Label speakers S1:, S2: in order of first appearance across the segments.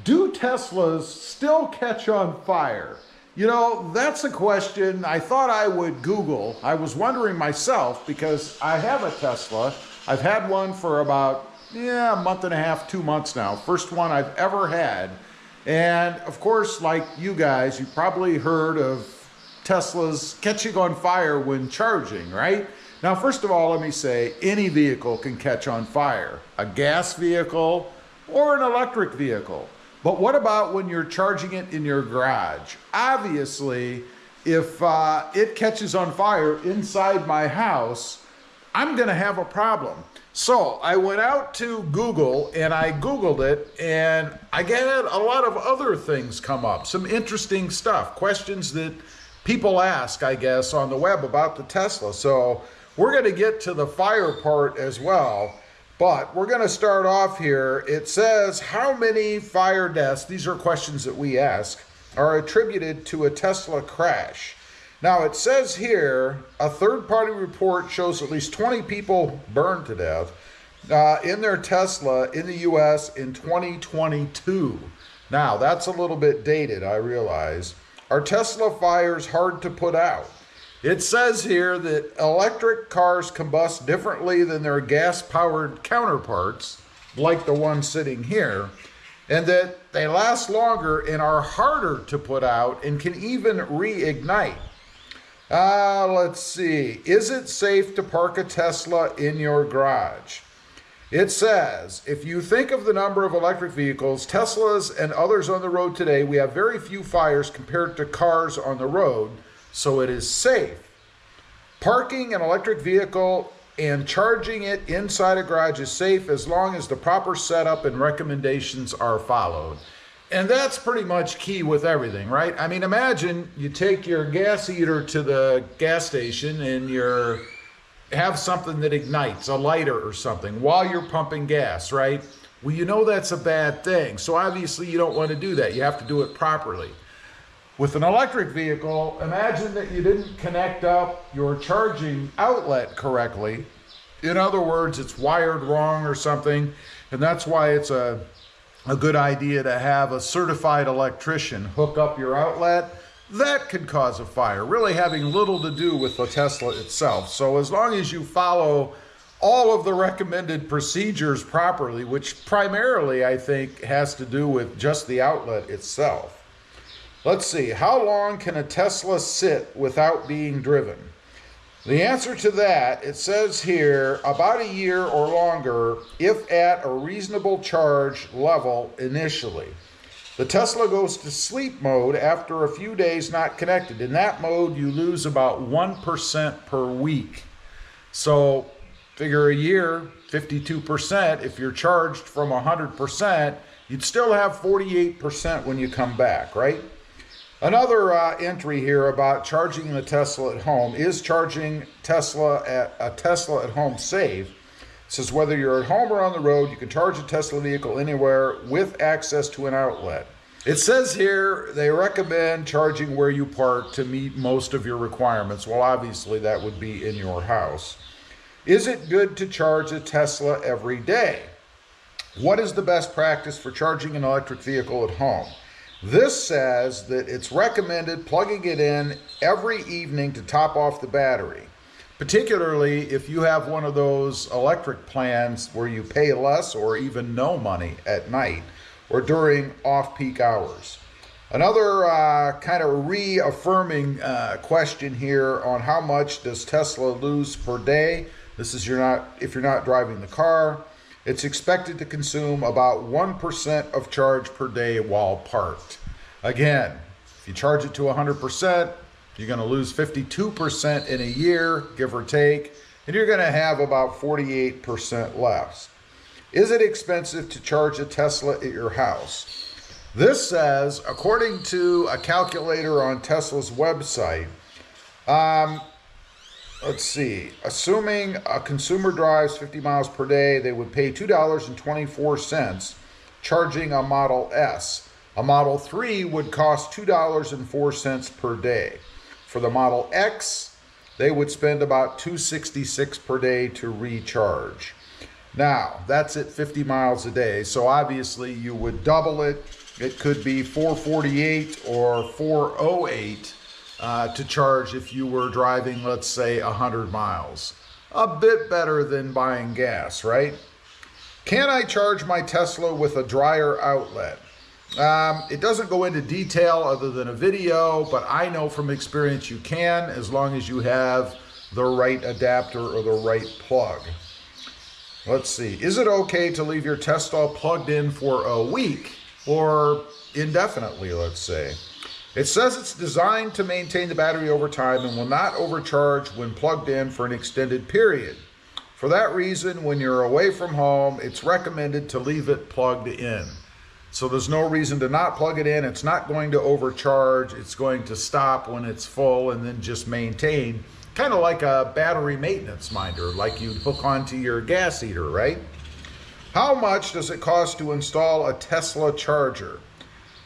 S1: Do Teslas still catch on fire? You know, that's a question I thought I would Google. I was wondering myself because I have a Tesla. I've had one for about, a month and a half, 2 months now. First one I've ever had. And of course, like you guys, you probably heard of Teslas catching on fire when charging, right? Now, first of all, let me say, any vehicle can catch on fire. A gas vehicle or an electric vehicle. But what about when you're charging it in your garage? Obviously, if it catches on fire inside my house, I'm gonna have a problem. So I went out to Google and I Googled it, and I got a lot of other things come up, some interesting stuff, questions that people ask, I guess, on the web about the Tesla. So we're gonna get to the fire part as well. But we're going to start off here. It says, how many fire deaths, these are questions that we ask, are attributed to a Tesla crash? Now it says here, a third-party report shows at least 20 people burned to death in their Tesla in the US in 2022. Now that's a little bit dated, I realize. Are Tesla fires hard to put out? It says here that electric cars combust differently than their gas-powered counterparts, like the one sitting here, and that they last longer and are harder to put out and can even reignite. Let's see. Is it safe to park a Tesla in your garage? It says, if you think of the number of electric vehicles, Teslas and others on the road today, we have very few fires compared to cars on the road, so it is safe. Parking an electric vehicle and charging it inside a garage is safe as long as the proper setup and recommendations are followed. And that's pretty much key with everything, right? I mean, imagine you take your gas heater to the gas station and have something that ignites, a lighter or something, while you're pumping gas, right? Well, you know that's a bad thing. So obviously you don't want to do that. You have to do it properly. With an electric vehicle, imagine that you didn't connect up your charging outlet correctly. In other words, it's wired wrong or something, and that's why it's a good idea to have a certified electrician hook up your outlet. That could cause a fire, really having little to do with the Tesla itself. So as long as you follow all of the recommended procedures properly, which primarily I think has to do with just the outlet itself. Let's see, how long can a Tesla sit without being driven? The answer to that, it says here, about a year or longer if at a reasonable charge level initially. The Tesla goes to sleep mode after a few days not connected. In that mode, you lose about 1% per week. So figure a year, 52%. If you're charged from 100%, you'd still have 48% when you come back, right? Another entry here about charging the Tesla at home. Is charging a Tesla at home safe? It says whether you're at home or on the road, you can charge a Tesla vehicle anywhere with access to an outlet. It says here they recommend charging where you park to meet most of your requirements. Well, obviously that would be in your house. Is it good to charge a Tesla every day? What is the best practice for charging an electric vehicle at home? This says that it's recommended plugging it in every evening to top off the battery, particularly if you have one of those electric plans where you pay less or even no money at night or during off-peak hours. Another kind of reaffirming question here on how much does Tesla lose per day. This is if you're not driving the car. It's expected to consume about 1% of charge per day while parked. Again, if you charge it to 100%, you're going to lose 52% in a year, give or take, and you're going to have about 48% left. Is it expensive to charge a Tesla at your house? This says, according to a calculator on Tesla's website, let's see, assuming a consumer drives 50 miles per day, they would pay $2.24 charging a Model S. A Model 3 would cost $2.04 per day. For the Model X, they would spend about $2.66 per day to recharge. Now, that's at 50 miles a day, so obviously you would double it It could be 448 or 408 to charge if you were driving, let's say, 100 miles. A bit better than buying gas, right? Can I charge my Tesla with a dryer outlet? It doesn't go into detail other than a video, but I know from experience you can, as long as you have the right adapter or the right plug. Let's see. Is it okay to leave your Tesla plugged in for a week or indefinitely, let's say? It says it's designed to maintain the battery over time and will not overcharge when plugged in for an extended period. For that reason, when you're away from home, it's recommended to leave it plugged in. So there's no reason to not plug it in. It's not going to overcharge. It's going to stop when it's full and then just maintain. Kind of like a battery maintenance minder, like you'd hook onto your gas heater, right? How much does it cost to install a Tesla charger?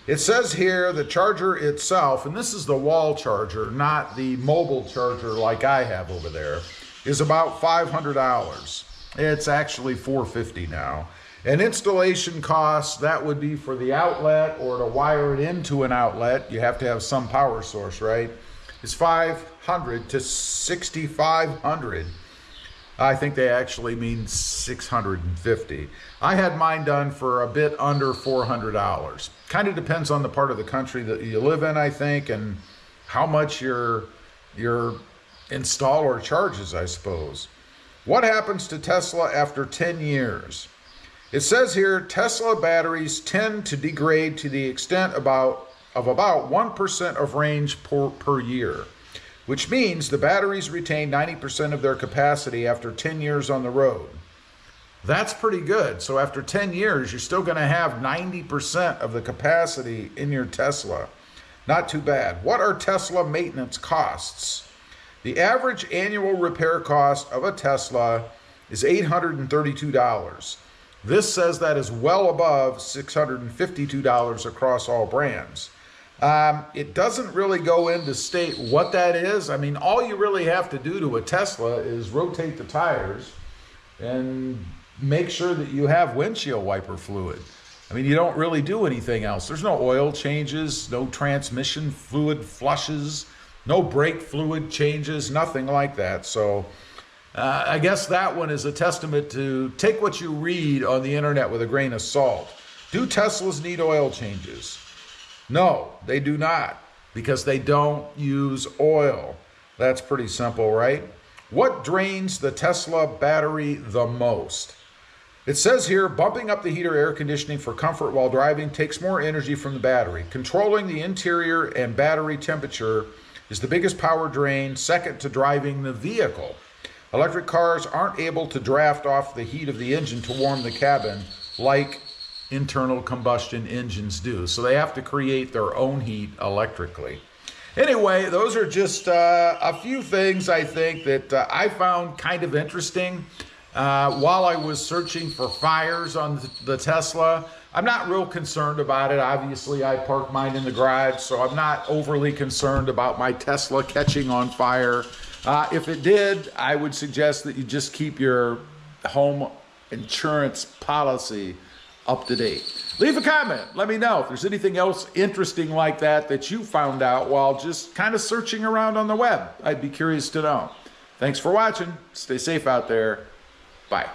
S1: It says here the charger itself, and this is the wall charger, not the mobile charger like I have over there, is about $500. It's actually $450 now. And installation costs, that would be for the outlet or to wire it into an outlet. You have to have some power source, right? It's $500 to $6,500. I think they actually mean $650. I had mine done for a bit under $400. Kind of depends on the part of the country that you live in, I think, and how much your installer charges, I suppose. What happens to Tesla after 10 years? It says here, Tesla batteries tend to degrade to the extent of about 1% of range per year, which means the batteries retain 90% of their capacity after 10 years on the road. That's pretty good. So after 10 years, you're still going to have 90% of the capacity in your Tesla. Not too bad. What are Tesla maintenance costs? The average annual repair cost of a Tesla is $832. This says that is well above $652 across all brands. It doesn't really go in to state what that is. I mean, all you really have to do to a Tesla is rotate the tires and make sure that you have windshield wiper fluid. I mean, you don't really do anything else. There's no oil changes, no transmission fluid flushes, no brake fluid changes, nothing like that. So I guess that one is a testament to take what you read on the internet with a grain of salt. Do Teslas need oil changes? No, they do not, because they don't use oil. That's pretty simple, right? What drains the Tesla battery the most? It says here, bumping up the heater air conditioning for comfort while driving takes more energy from the battery. Controlling the interior and battery temperature is the biggest power drain, second to driving the vehicle. Electric cars aren't able to draft off the heat of the engine to warm the cabin like internal combustion engines do. So they have to create their own heat electrically. Anyway, those are just a few things I think that I found kind of interesting while I was searching for fires on the Tesla. I'm not real concerned about it. Obviously, I parked mine in the garage, so I'm not overly concerned about my Tesla catching on fire. If it did, I would suggest that you just keep your home insurance policy up to date. Leave a comment. Let me know if there's anything else interesting like that you found out while just kind of searching around on the web. I'd be curious to know. Thanks for watching. Stay safe out there. Bye.